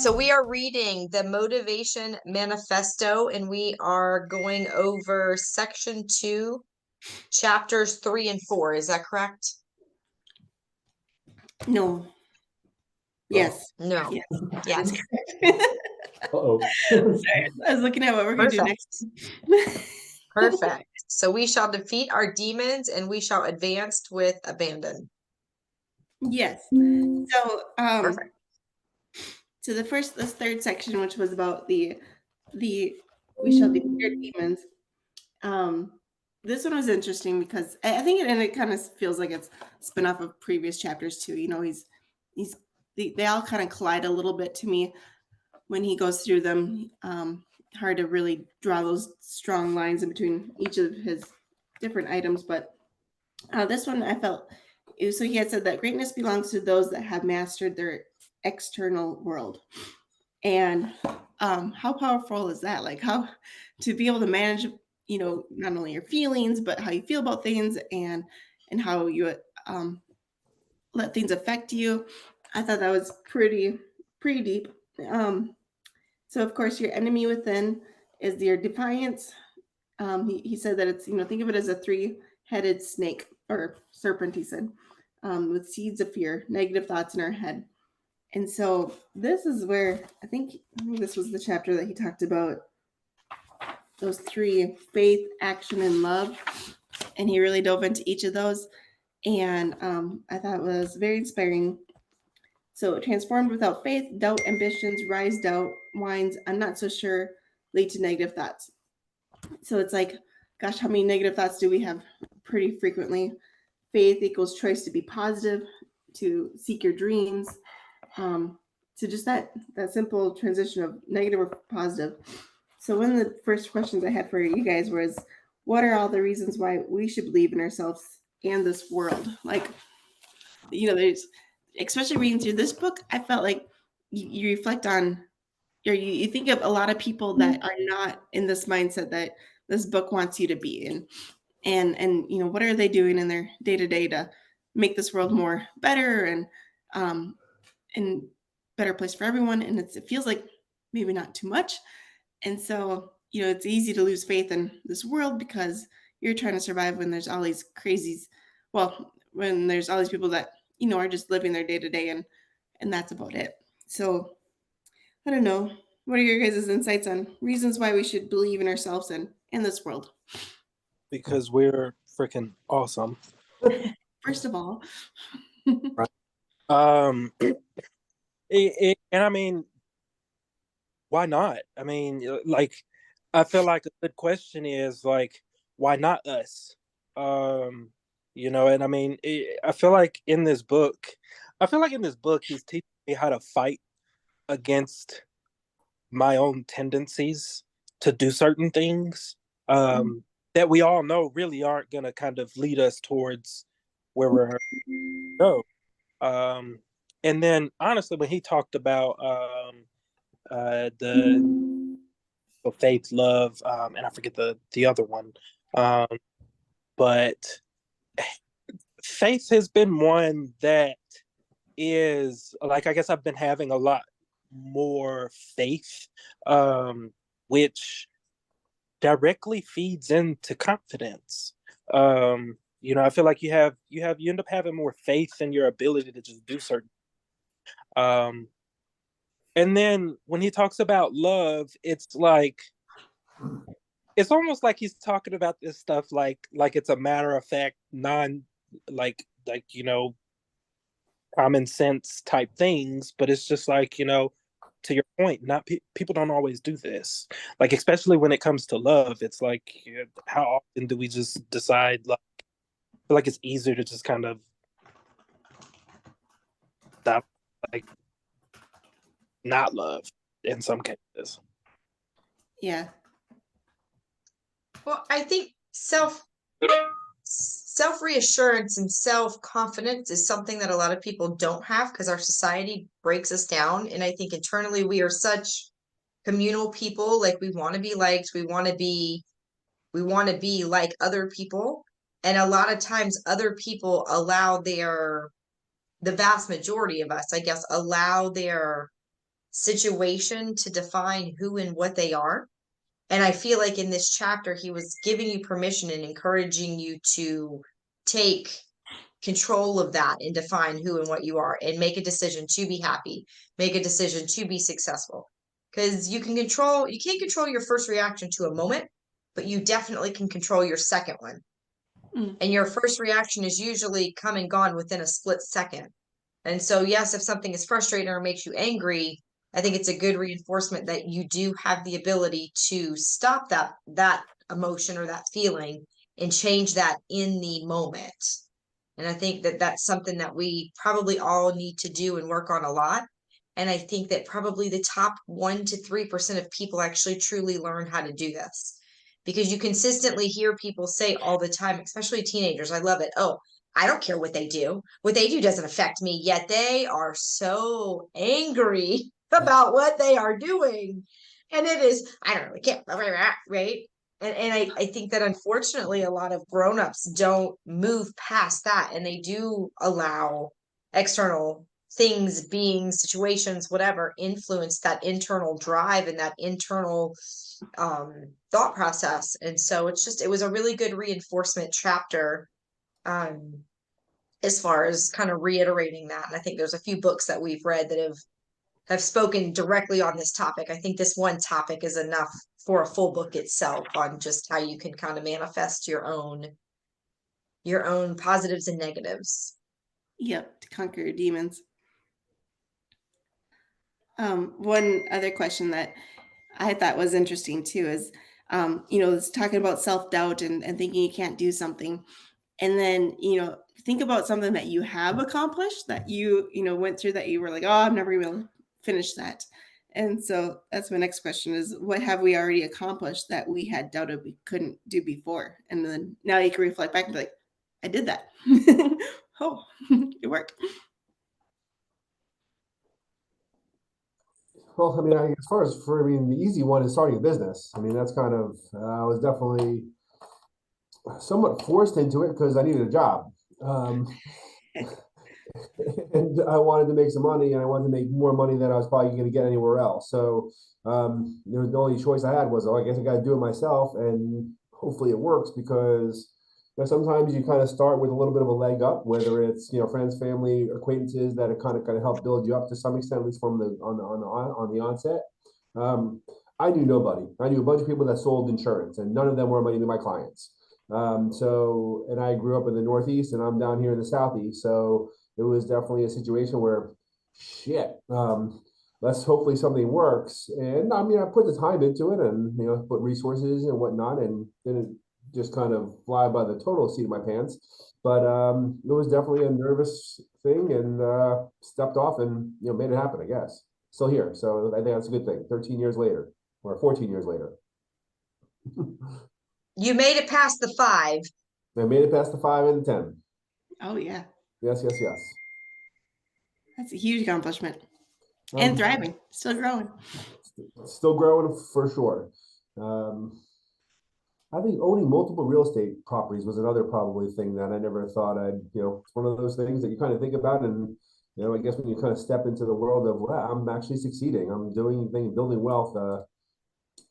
So we are reading the Motivation Manifesto, and we are going over section 2, chapters 3 and 4. Is that correct? No. Yes. No. Yes. Yes. Uh-oh. Sorry, I was looking at what we're going to do next. Perfect. So we shall defeat our demons and we shall advance with abandon. Yes. So, Perfect. so this third section, which was about the we shall defeat our demons. This one was interesting because I think it kind of feels like it's spin off of previous chapters too. You know, they all kind of collide a little bit to me when he goes through them. Hard to really draw those strong lines in between each of his different items, but this one I felt so he had said that greatness belongs to those that have mastered their external world. And how powerful is that? Like, how to be able to manage, you know, not only your feelings but how you feel about things and how you let things affect you. I thought that was pretty deep. So of course your enemy within is your defiance. He said that it's, you know, think of it as a three-headed snake or serpent, he said, with seeds of fear, negative thoughts in our head. And so this is where I think this was the chapter that he talked about those three: faith, action, and love. And he really dove into each of those. And I thought it was very inspiring. So transformed without faith, doubt, ambitions, rise, doubt, whines, I'm not so sure, lead to negative thoughts. So it's like, gosh, how many negative thoughts do we have pretty frequently? Faith equals choice to be positive, to seek your dreams, to just that simple transition of negative or positive. So one of the first questions I had for you guys was, what are all the reasons why we should believe in ourselves and this world? Like, you know, there's, especially reading through this book, I felt like you reflect on, or you think of a lot of people that are not in this mindset that this book wants you to be in. And you know, what are they doing in their day-to-day to make this world more better and better place for everyone? And it feels like maybe not too much. And so, you know, it's easy to lose faith in this world because you're trying to survive when there's all these crazies. Well, when there's all these people that, you know, are just living their day-to-day and that's about it. So I don't know. What are your guys' insights on reasons why we should believe in ourselves and in this world? Because we're freaking awesome. First of all. Right. And I mean, why not? I mean, like, I feel like a good question is like, why not us? You know, and I mean, I feel like in this book, he's teaching me how to fight against my own tendencies to do certain things that we all know really aren't going to kind of lead us towards where we're going. And then honestly, when he talked about the faith, love, and I forget the other one, but faith has been one that is like, I guess I've been having a lot more faith, which directly feeds into confidence. You know, I feel like you end up having more faith in your ability to just do certain. And then when he talks about love, it's like, it's almost like he's talking about this stuff like it's a matter of fact, like you know, common sense type things, but it's just like, you know, to your point, not people don't always do this. Like, especially when it comes to love, it's like, how often do we just decide, like, I feel like it's easier to just kind of stop, like, not love in some cases. Yeah. Well, I think self-reassurance and self-confidence is something that a lot of people don't have because our society breaks us down. And I think internally we are such communal people. Like, we want to be liked, we want to be like other people. And a lot of times other people allow the vast majority of us, I guess, allow their situation to define who and what they are. And I feel like in this chapter, he was giving you permission and encouraging you to take control of that and define who and what you are and make a decision to be happy, make a decision to be successful. Because you can't control your first reaction to a moment, but you definitely can control your second one. And your first reaction is usually come and gone within a split second. And so, yes, if something is frustrating or makes you angry, I think it's a good reinforcement that you do have the ability to stop that emotion or that feeling and change that in the moment. And I think that that's something that we probably all need to do and work on a lot. And I think that probably the top 1 to 3% of people actually truly learn how to do this. Because you consistently hear people say all the time, especially teenagers, I love it. Oh, I don't care what they do. What they do doesn't affect me, yet they are so angry about what they are doing. And it is, I don't really care, right? And I think that unfortunately a lot of grown-ups don't move past that, and they do allow external things, beings, situations, whatever, influence that internal drive and that internal thought process. And so it was a really good reinforcement chapter as far as kind of reiterating that. And I think there's a few books that we've read that have spoken directly on this topic. I think this one topic is enough for a full book itself on just how you can kind of manifest your own positives and negatives. Yep, to conquer your demons. One other question that I thought was interesting too is, it's talking about self-doubt and thinking you can't do something. And then, think about something that you have accomplished that you went through that you were like, oh, I'm never going to finish that. And so that's my next question is, what have we already accomplished that we had doubted we couldn't do before? And then now you can reflect back and be like, I did that. Oh, it worked. Well, I mean, as far as the easy one is starting a business. I mean, that's kind of, I was definitely somewhat forced into it because I needed a job. And I wanted to make some money, and I wanted to make more money than I was probably going to get anywhere else. So there was the only choice I had was, I guess I got to do it myself, and hopefully it works because sometimes you kind of start with a little bit of a leg up, whether it's friends, family, acquaintances that are kind of help build you up to some extent, at least from on the onset. I knew nobody. I knew a bunch of people that sold insurance, and none of them were my clients. And I grew up in the Northeast, and I'm down here in the Southeast, so it was definitely a situation where, shit, let's hopefully something works. And I mean, I put the time into it, and put resources and whatnot, and didn't just kind of fly by the total seat of my pants. But it was definitely a nervous thing, and stepped off and made it happen, I guess. Still here, so I think that's a good thing. 13 years later, or 14 years later. You made it past the 5. I made it past the 5 and the 10. Oh yeah. Yes. That's a huge accomplishment. And thriving, still growing. Still growing for sure. I think owning multiple real estate properties was another probably thing that I never thought I'd, it's one of those things that you kind of think about, and I guess when you kind of step into the world of, wow, I'm actually succeeding, I'm doing things, building wealth.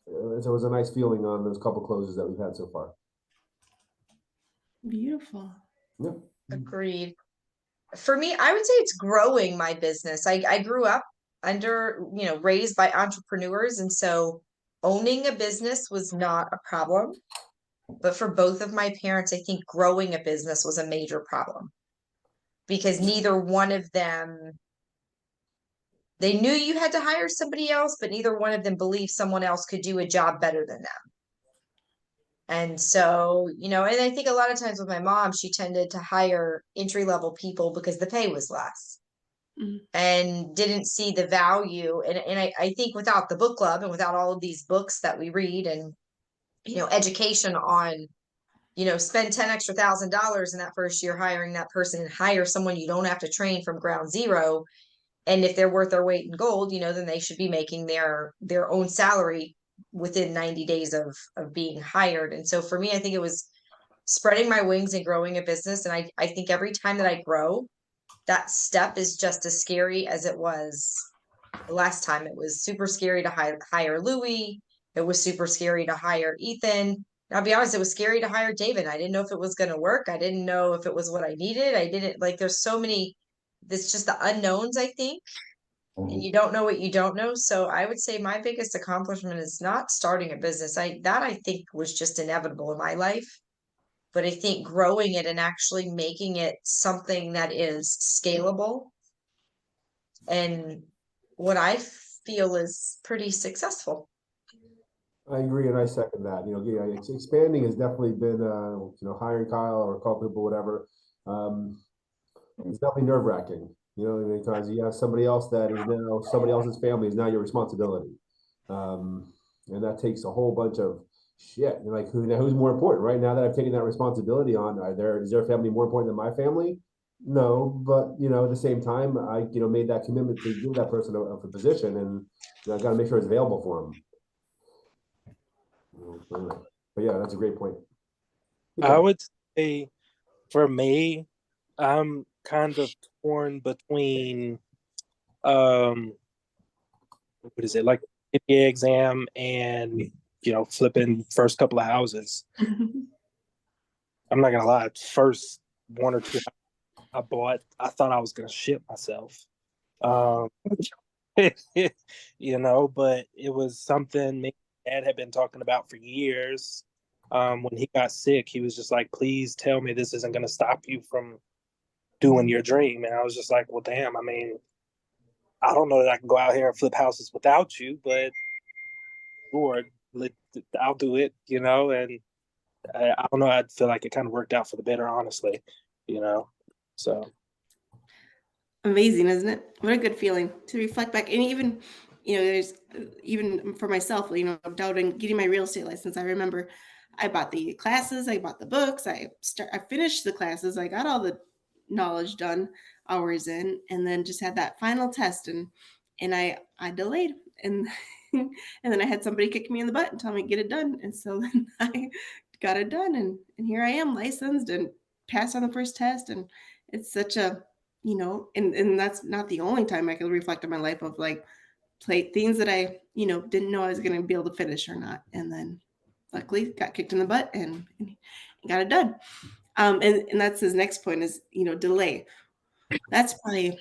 It was a nice feeling on those couple closes that we've had so far. Beautiful. Yep. Agreed. For me, I would say it's growing my business. I grew up raised by entrepreneurs. And so owning a business was not a problem. But for both of my parents, I think growing a business was a major problem. Because neither one of them, they knew you had to hire somebody else, but neither one of them believed someone else could do a job better than them. And so, and I think a lot of times with my mom, she tended to hire entry-level people because the pay was less and didn't see the value. And I think without the book club and without all of these books that we read and, education on, spend $10,000 in that first year hiring that person and hire someone you don't have to train from ground zero. And if they're worth their weight in gold, then they should be making their own salary within 90 days of being hired. And so for me, I think it was spreading my wings and growing a business. And I think every time that I grow, that step is just as scary as it was last time it was super scary to hire Louis. It was super scary to hire Ethan. I'll be honest, it was scary to hire David. I didn't know if it was going to work. I didn't know if it was what I needed. I didn't like, there's so many, it's just the unknowns, I think. And you don't know what you don't know. So I would say my biggest accomplishment is not starting a business. I think was just inevitable in my life. But I think growing it and actually making it something that is scalable and what I feel is pretty successful. I agree, and I second that. Yeah, expanding has definitely been, hiring Kyle or call people, whatever. It's definitely nerve wracking. Because you have somebody else that is now somebody else's family is now your responsibility, and that takes a whole bunch of shit. You're like, who's more important right now that I've taken that responsibility on? Is their family more important than my family? No, but at the same time, I made that commitment to give that person a position, and I got to make sure it's available for them. But yeah, that's a great point. I would say for me, I'm kind of torn between what is it, like CPA exam and flipping first couple of houses. I'm not gonna lie, first one or two I bought, I thought I was gonna shit myself. But it was something me and Dad had been talking about for years. When he got sick, he was just like, please tell me this isn't gonna stop you from doing your dream. And I was just like, well, damn, I mean, I don't know that I can go out here and flip houses without you, but sure, I'll do it, and I don't know, I feel like it kind of worked out for the better, honestly, so. Amazing, isn't it? What a good feeling to reflect back. And even, there's even for myself, doubting getting my real estate license. I remember I bought the classes, I bought the books, I finished the classes, I got all the knowledge done, hours in, and then just had that final test, and I delayed, and and then I had somebody kick me in the butt and tell me get it done, and so then I got it done, and here I am, licensed and passed on the first test, and it's such a and that's not the only time I could reflect on my life of like play things that I didn't know I was going to be able to finish or not, and then luckily got kicked in the butt and got it done. And that's his next point is delay. That's probably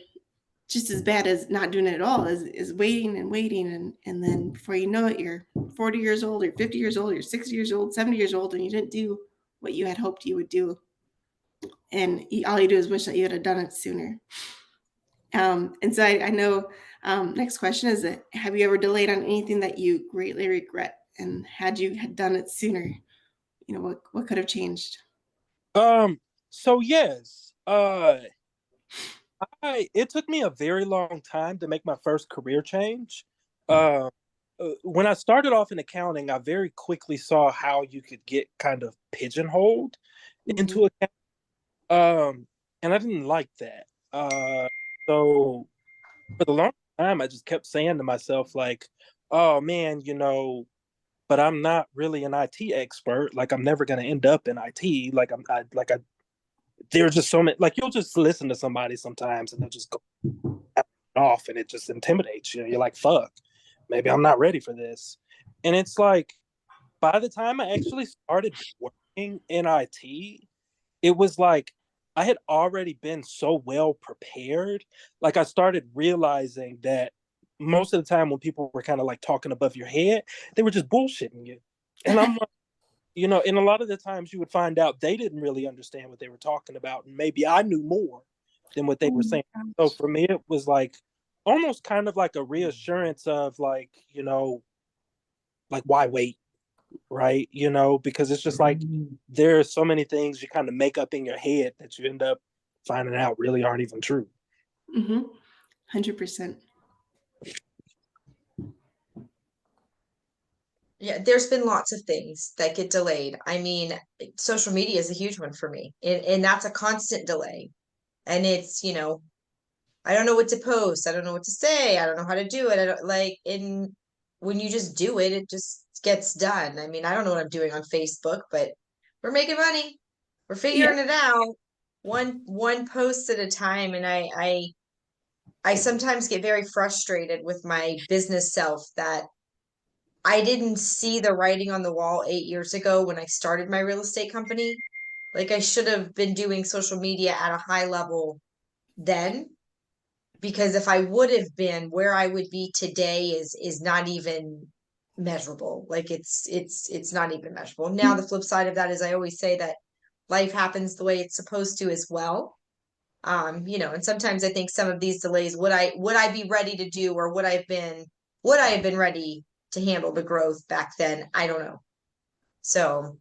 just as bad as not doing it at all, is waiting and waiting, and then before you know it, you're 40 years old, you're 50 years old, you're 60 years old, 70 years old, and you didn't do what you had hoped you would do, and all you do is wish that you had done it sooner. And so I know, next question is that, have you ever delayed on anything that you greatly regret? And had you had done it sooner, what could have changed? So yes, it took me a very long time to make my first career change. When I started off in accounting, I very quickly saw how you could get kind of pigeonholed into accounting. And I didn't like that. So for the long time, I just kept saying to myself, like, oh man, but I'm not really an IT expert. Like, I'm never going to end up in IT. There's just so many, like, you'll just listen to somebody sometimes and they'll just go off and it just intimidates you. You're like, fuck, maybe I'm not ready for this. And it's like, by the time I actually started working in IT, it was like, I had already been so well prepared. Like, I started realizing that most of the time when people were kind of like talking above your head, they were just bullshitting you. And I'm like, and a lot of the times you would find out they didn't really understand what they were talking about. And maybe I knew more than what they were saying. So for me, it was like almost kind of like a reassurance of like, like, why wait? Right? Because it's just like there are so many things you kind of make up in your head that you end up finding out really aren't even true. 100%. Yeah, there's been lots of things that get delayed. I mean, social media is a huge one for me, and that's a constant delay. And it's, I don't know what to post. I don't know what to say. I don't know how to do it. I don't like when you just do it, it just gets done. I mean, I don't know what I'm doing on Facebook, but we're making money. We're figuring it out one post at a time. And I I sometimes get very frustrated with my business self that I didn't see the writing on the wall 8 years ago when I started my real estate company. Like I should have been doing social media at a high level then, because if I would have been, where I would be today is not even measurable. Like it's not even measurable. Now the flip side of that is I always say that life happens the way it's supposed to as well. And sometimes I think some of these delays, would I be ready to do, or would I have been ready to handle the growth back then? I don't know. So,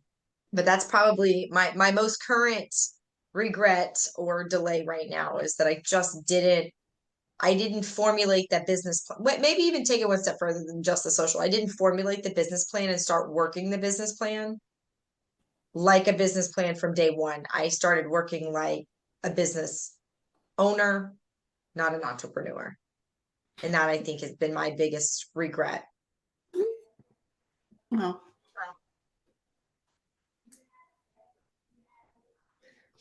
but that's probably my most current regret or delay right now, is that I didn't formulate that business plan. Maybe even take it one step further than just the social. I didn't formulate the business plan and start working the business plan like a business plan from day one. I started working like a business owner, not an entrepreneur. And that, I think, has been my biggest regret. Wow.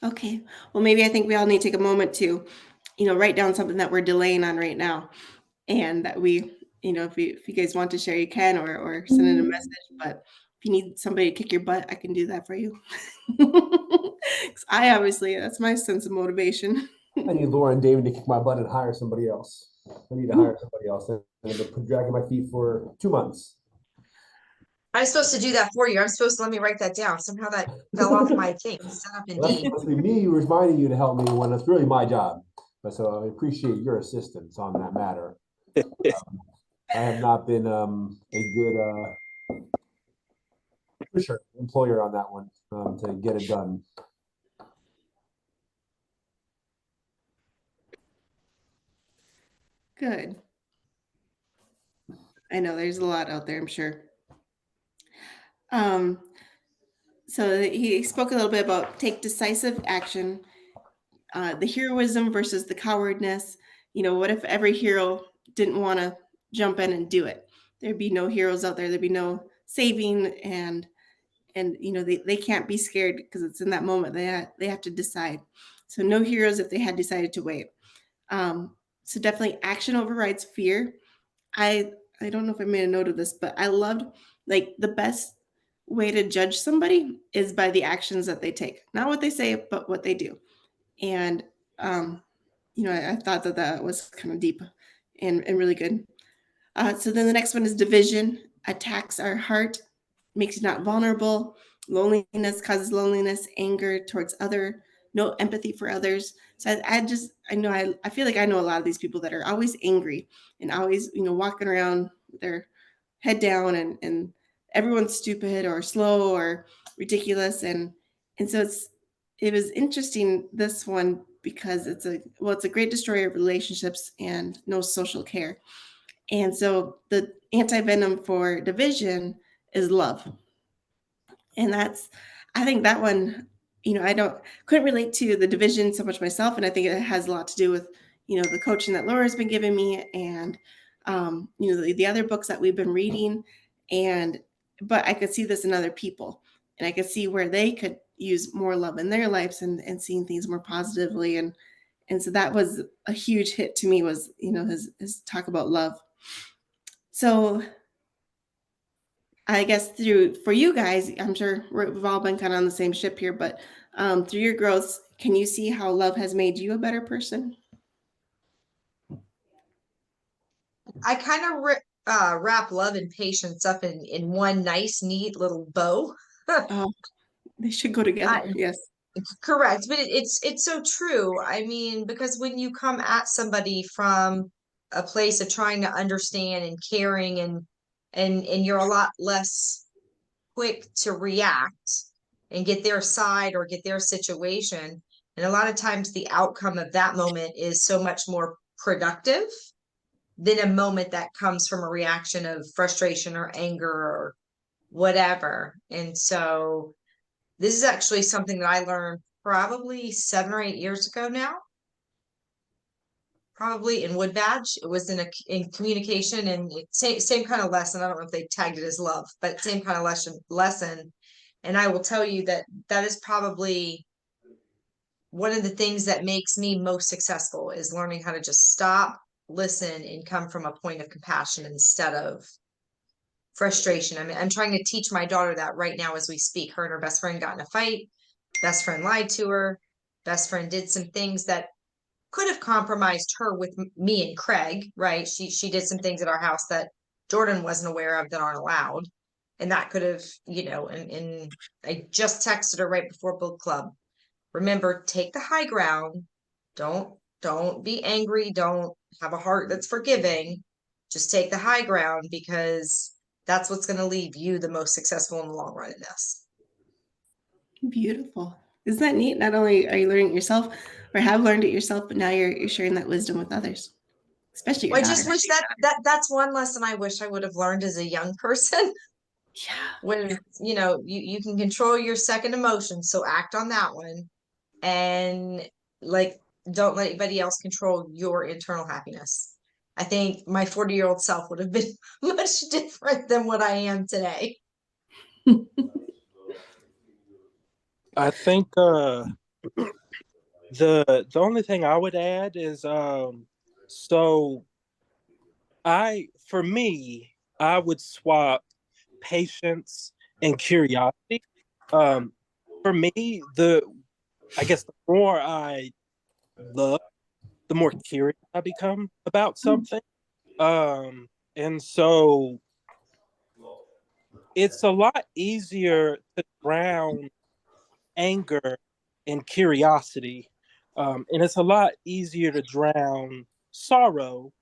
Okay. Well, maybe I think we all need to take a moment to, write down something that we're delaying on right now, and that we, if you guys want to share, you can, or send in a message. But if you need somebody to kick your butt, I can do that for you. 'Cause that's my sense of motivation. I need Laura and David to kick my butt and hire somebody else. I need to hire somebody else. I've been dragging my feet for 2 months. I'm supposed to do that for you. I'm supposed to let me write that down. Somehow that fell off my thing. Set up Well, that's Indeed. supposed to be me reminding you to help me when it's really my job. But so I appreciate your assistance on that matter. I have not been a good pusher employer on that one to get it done. Good. I know there's a lot out there, I'm sure. So he spoke a little bit about take decisive action, the heroism versus the cowardness. What if every hero didn't want to jump in and do it? There'd be no heroes out there. There'd be no saving, and they can't be scared because it's in that moment they have to decide. So no heroes if they had decided to wait. So definitely action overrides fear. I don't know if I made a note of this, but I loved, like, the best way to judge somebody is by the actions that they take, not what they say, but what they do. And I thought that was kind of deep and really good. So then the next one is division attacks our heart, makes you not vulnerable. Loneliness causes loneliness, anger towards no empathy for others. So I feel like I know a lot of these people that are always angry and always, walking around with their head down, and everyone's stupid or slow or ridiculous. And so it was interesting, this one, because it's a great destroyer of relationships and no social care. And so the anti-venom for division is love. And I think that one, couldn't relate to the division so much myself. And I think it has a lot to do with, the coaching that Laura's been giving me, and, the other books that we've been reading. But I could see this in other people, and I could see where they could use more love in their lives, and seeing things more positively. And so that was a huge hit to me, was, his talk about love. So I guess for you guys, I'm sure we've all been kind of on the same ship here, but through your growth, can you see how love has made you a better person? I kind of wrap love and patience up in one nice, neat little bow. Oh, they should go together. Yes. Correct, but it's so true. I mean, because when you come at somebody from a place of trying to understand and caring, and you're a lot less quick to react and get their side or get their situation, and a lot of times the outcome of that moment is so much more productive than a moment that comes from a reaction of frustration or anger or whatever. And so this is actually something that I learned probably 7 or 8 years ago now. Probably in Wood Badge. It was in communication, and same kind of lesson. I don't know if they tagged it as love, but same kind of lesson. And I will tell you that is probably one of the things that makes me most successful, is learning how to just stop, listen and come from a point of compassion instead of frustration. I mean, I'm trying to teach my daughter that right now as we speak. Her and her best friend got in a fight. Best friend lied to her. Best friend did some things that could have compromised her with me and Craig, right? She did some things at our house that Jordan wasn't aware of that aren't allowed. And that could have, and I just texted her right before book club. Remember, take the high ground. Don't be angry. Don't have a heart that's forgiving. Just take the high ground, because that's what's going to leave you the most successful in the long run in this. Beautiful. Isn't that neat? Not only are you learning it yourself or have learned it yourself, but now you're sharing that wisdom with others, especially your Well, I daughter. just wish that's one lesson I wish I would have learned as a young person. Yeah. When, you can control your second emotion, so act on that one. And like, don't let anybody else control your internal happiness. I think my 40-year-old self would have been much different than what I am today. I think the only thing I would add is so for me, I would swap patience and curiosity. For me, I guess the more I love, the more curious I become about something. And so it's a lot easier to drown anger in curiosity. And it's a lot easier to drown sorrow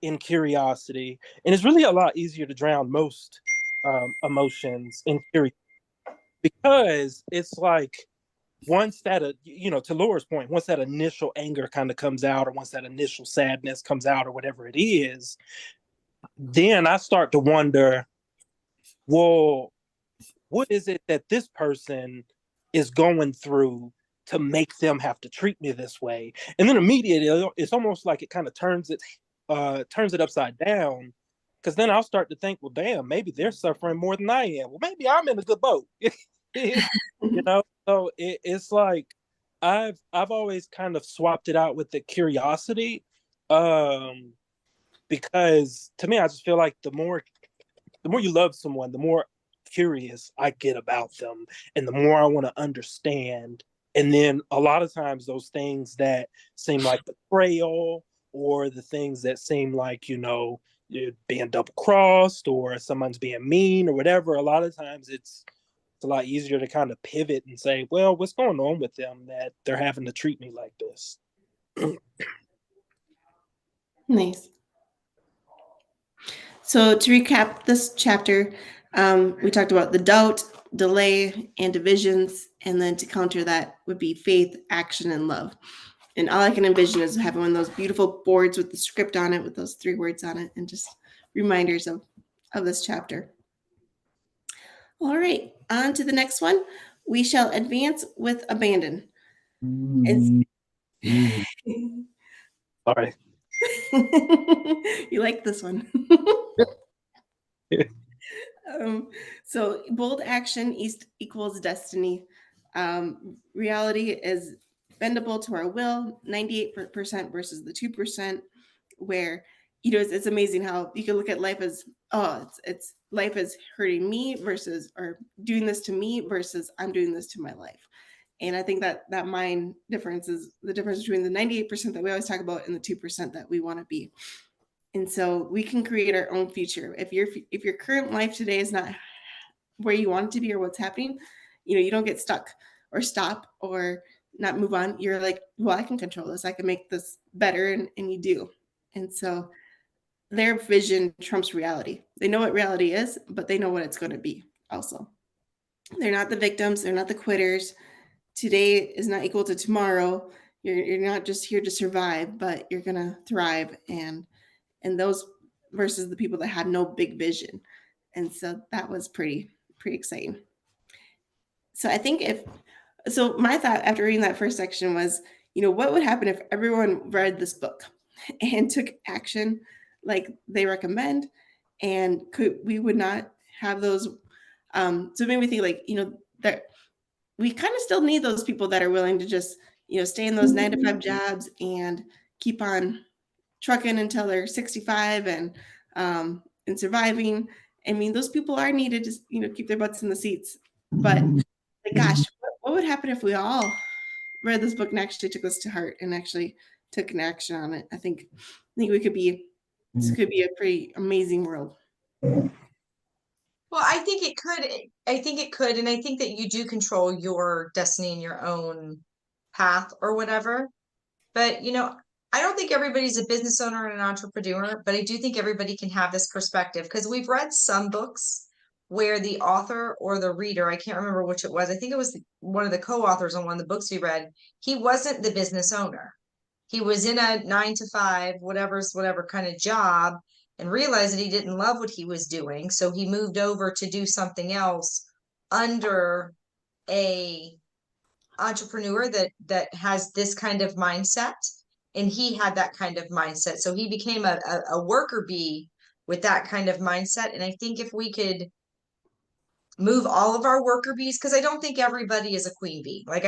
in curiosity. And it's really a lot easier to drown most emotions in curiosity, because it's like, once that, to Laura's point, once that initial anger kind of comes out, or once that initial sadness comes out, or whatever it is, then I start to wonder, well, what is it that this person is going through to make them have to treat me this way? And then immediately, it's almost like it kind of turns it upside down, because then I'll start to think, well, damn, maybe they're suffering more than I am. Well, maybe I'm in a good boat. So it's like, I've always kind of swapped it out with the curiosity, because to me, I just feel like the more you love someone, the more curious I get about them, and the more I want to understand. And then a lot of times, those things that seem like betrayal, or the things that seem like, you're being double crossed, or someone's being mean, or whatever, a lot of times it's a lot easier to kind of pivot and say, well, what's going on with them that they're having to treat me like this? Nice. So to recap this chapter, we talked about the doubt, delay, and divisions. And then to counter that would be faith, action, and love. And all I can envision is having one of those beautiful boards with the script on it, with those 3 words on it, and just reminders of this chapter. All right, on to the next one. We shall advance with abandon. Sorry. You like this one. So bold action equals destiny. Reality is bendable to our will, 98% versus the 2%, where, it's amazing how you can look at life as, it's life is hurting me versus, or doing this to me versus I'm doing this to my life. And I think that mind difference is the difference between the 98% that we always talk about and the 2% that we want to be. And so we can create our own future. If your current life today is not where you want it to be or what's happening, you don't get stuck or stop or not move on. You're like, well, I can control this. I can make this better. And you do. And so their vision trumps reality. They know what reality is, but they know what it's going to be also. They're not the victims. They're not the quitters. Today is not equal to tomorrow. You're not just here to survive, but you're going to thrive. And those versus the people that had no big vision. And so that was pretty exciting. So I think my thought after reading that first section was, what would happen if everyone read this book and took action like they recommend, and we would not have those. So it made me think, like, that we kind of still need those people that are willing to just, stay in those 9-to-5 jobs and keep on trucking until they're 65 and surviving. I mean, those people are needed to, you know, keep their butts in the seats. But like, gosh, what would happen if we all read this book and actually took this to heart and actually took an action on it? I think we could be, this could be a pretty amazing world. Well, I think it could. I think it could, and I think that you do control your destiny and your own path or whatever. But you know, I don't think everybody's a business owner and an entrepreneur, but I do think everybody can have this perspective because we've read some books where the author or the reader, I can't remember which it was. I think it was one of the co-authors on one of the books we read. He wasn't the business owner. He was in a 9 to 5, whatever kind of job, and realized that he didn't love what he was doing. So he moved over to do something else under a entrepreneur that has this kind of mindset, and he had that kind of mindset. So he became a worker bee with that kind of mindset. And I think if we could move all of our worker bees, because I don't think everybody is a queen bee. Like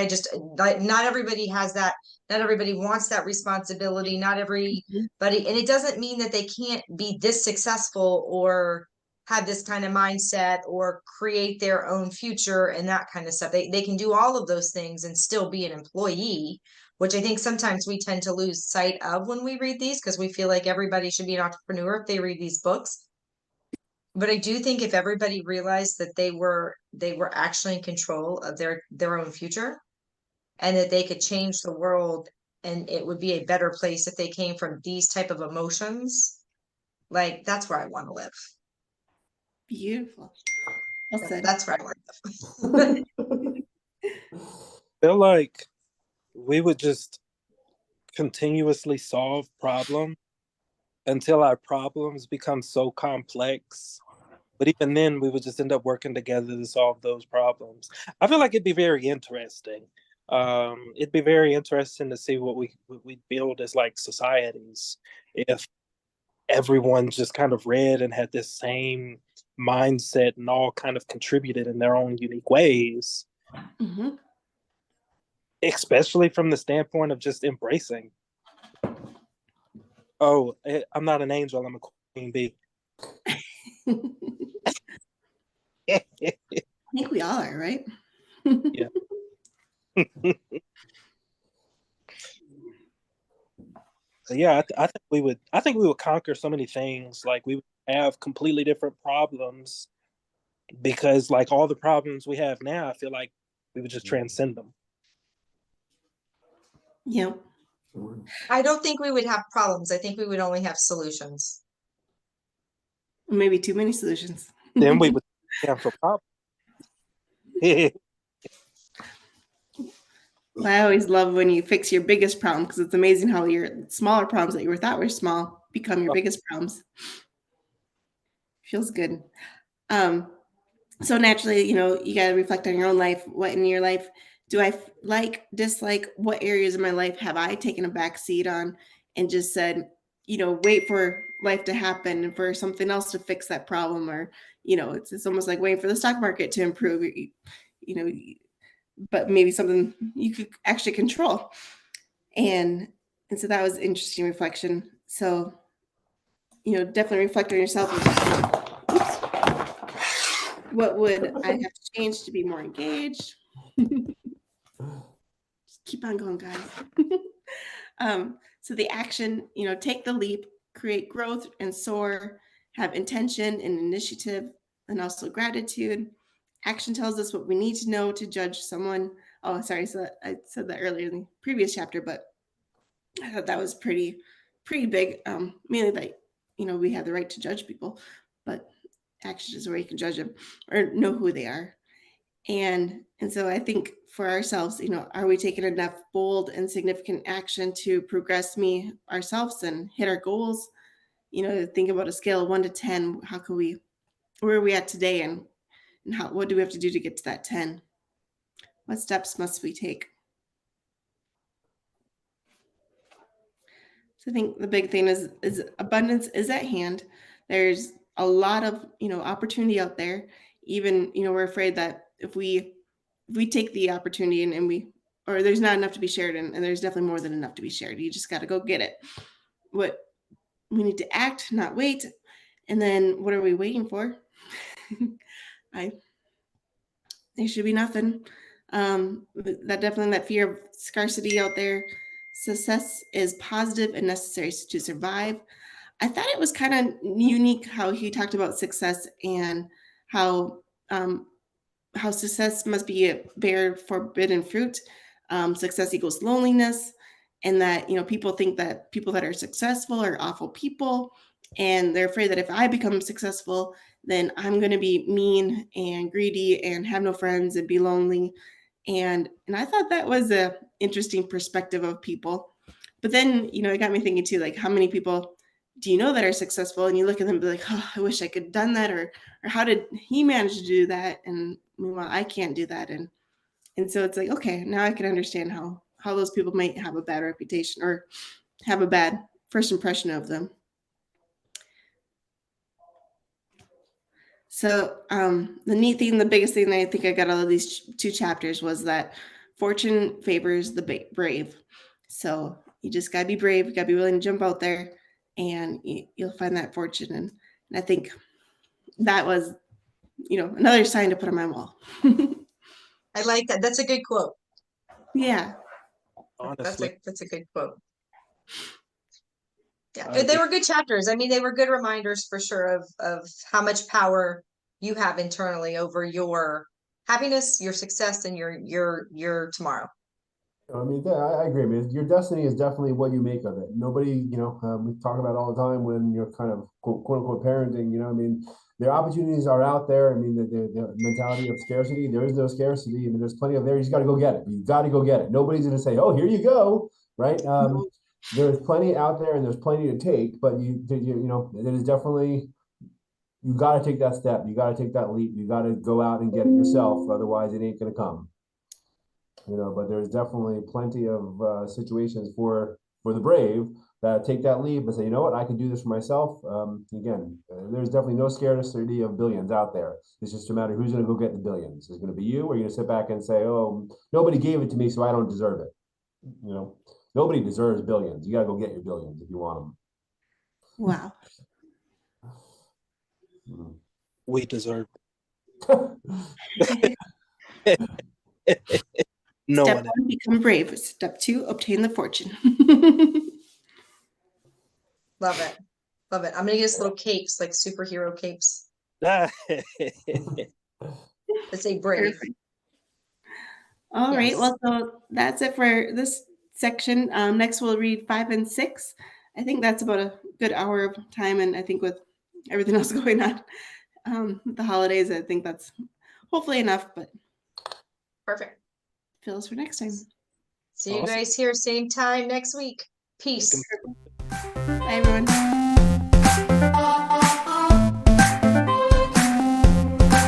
not everybody has that, not everybody wants that responsibility, not everybody, and it doesn't mean that they can't be this successful or have this kind of mindset or create their own future and that kind of stuff. They can do all of those things and still be an employee, which I think sometimes we tend to lose sight of when we read these, because we feel like everybody should be an entrepreneur if they read these books. But I do think if everybody realized that they were actually in control of their own future, and that they could change the world, and it would be a better place if they came from these type of emotions, like that's where I want to live. Beautiful. Well said. That's where I want to live. I feel like we would just continuously solve problems until our problems become so complex. But even then, we would just end up working together to solve those problems. I feel like it'd be very interesting. It'd be very interesting to see what we build as like societies if everyone just kind of read and had this same mindset and all kind of contributed in their own unique ways. Mm-hmm. Especially from the standpoint of just embracing. Oh, I'm not an angel, I'm a queen bee. I think we all are, right? Yeah. Yeah, I think we would conquer so many things. Like we would have completely different problems because like all the problems we have now, I feel like we would just transcend them. Yeah. I don't think we would have problems. I think we would only have solutions. Maybe too many solutions. Then we would have for problems. I always love when you fix your biggest problem, because it's amazing how your smaller problems that you thought were small become your biggest problems. Feels good. So naturally, you know, you got to reflect on your own life. What in your life do I like, dislike? What areas of my life have I taken a back seat on and just said, you know, wait for life to happen and for something else to fix that problem? Or, you know, it's almost like waiting for the stock market to improve, you know, but maybe something you could actually control. And so that was interesting reflection. So, you know, definitely reflect on yourself. What would I have to change to be more engaged? Just keep on going, guys. So the action, you know, take the leap, create growth and soar, have intention and initiative, and also gratitude. Action tells us what we need to know to judge someone. Oh, sorry. So I said that earlier in the previous chapter, but I thought that was pretty big. Mainly that, you know, we have the right to judge people, but action is where you can judge them or know who they are. And so I think for ourselves, you know, are we taking enough bold and significant action to progress ourselves and hit our goals? You know, think about a scale of 1 to 10. Where are we at today? And what do we have to do to get to that 10? What steps must we take? So I think the big thing is abundance is at hand. There's a lot of, you know, opportunity out there. Even, you know, we're afraid that if we take the opportunity and there's not enough to be shared, and there's definitely more than enough to be shared. You just got to go get it. What we need to act, not wait. And then what are we waiting for? There should be nothing. That fear of scarcity out there. Success is positive and necessary to survive. I thought it was kind of unique how he talked about success and how success must be bear forbidden fruit. Success equals loneliness, and that people think that people that are successful are awful people, and they're afraid that if I become successful, then I'm going to be mean and greedy and have no friends and be lonely. And I thought that was a interesting perspective of people. But then it got me thinking too, like, how many people do you know that are successful, and you look at them and be like, oh, I wish I could have done that, or how did he manage to do that? And meanwhile, I can't do that. And so it's like, okay, now I can understand how those people might have a bad reputation or have a bad first impression of them. So the neat thing, the biggest thing that I think I got out of these 2 chapters was that fortune favors the brave. So you just got to be brave. You got to be willing to jump out there, and you'll find that fortune. And I think that was, another sign to put on my wall. I like that. That's a good quote. Yeah. Honestly, That's a good quote. Yeah, they were good chapters. I mean, they were good reminders for sure of how much power you have internally over your happiness, your success, and your tomorrow. I mean, I agree. I mean, your destiny is definitely what you make of it. Nobody, we talk about it all the time when you're kind of quote unquote parenting. I mean, their opportunities are out there. I mean, the mentality of scarcity. There is no scarcity. I mean, there's plenty of there. You just got to go get it. You got to go get it. Nobody's going to say, "Oh, here you go," right? There's plenty out there, and there's plenty to take. But it is definitely. You got to take that step. You got to take that leap. You got to go out and get it yourself. Otherwise, it ain't going to come. But there's definitely plenty of situations for the brave that take that leap and say, you know what, I can do this for myself. There's definitely no scarcity of billions out there. It's just a matter of who's going to go get the billions. Is it going to be you, or are you going to sit back and say, oh, nobody gave it to me, so I don't deserve it? Nobody deserves billions. You got to go get your billions if you want them. Wow. we deserve. No Step one. 1, become brave. Step 2, obtain the fortune. Love it. Love it. I'm gonna get us little capes, like superhero capes. Else. Let's say brave. Perfect. All right. Yes. Well, so that's it for this section. Next, we'll read 5 and 6. I think that's about a good hour of time, and I think with everything else going on, the holidays, I think that's hopefully enough. But Perfect. fill us for next time. See you Awesome. guys here same time next week. Peace. Bye, everyone.